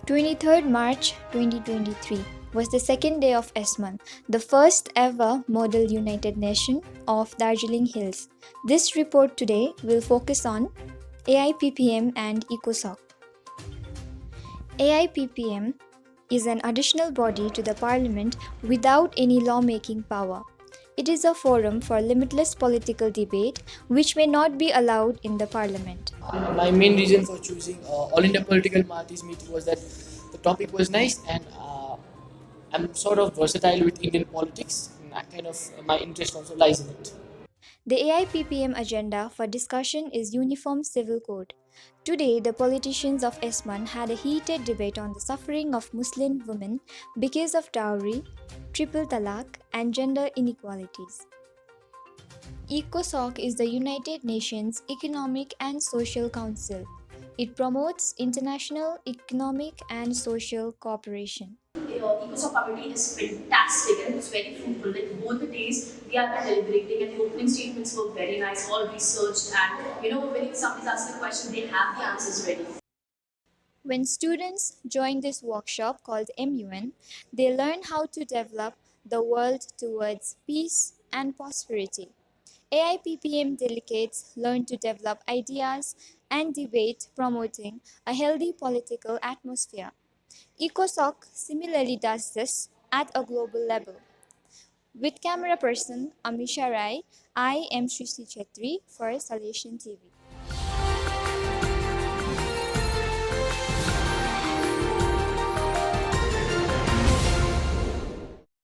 23rd March 2023 was the second day of SMUN, the first ever Model United Nation of Darjeeling Hills. This report today will focus on AIPPM and ECOSOC. AIPPM is an additional body to the Parliament without any lawmaking power. It is a forum for limitless political debate which may not be allowed in the Parliament. My main reason for choosing All India Political Parties meeting was that the topic was nice and I'm sort of versatile with Indian politics and that kind of my interest also lies in it. The AIPPM agenda for discussion is Uniform Civil Code. Today, the politicians of SMUN had a heated debate on the suffering of Muslim women because of dowry, triple talaq, and gender inequalities. ECOSOC is the United Nations Economic and Social Council. It promotes international economic and social cooperation. ECOSOC committee is fantastic and it was very fruitful. Like both the days, we have been deliberating and the opening statements were very nice, all researched, and when somebody's asking a question, they have the answers ready. When students join this workshop called MUN, they learn how to develop the world towards peace and prosperity. AIPPM delegates learn to develop ideas and debate promoting a healthy political atmosphere. ECOSOC similarly does this at a global level. With camera person Amisha Rai, I am Shrishti Chetri for Salvation TV.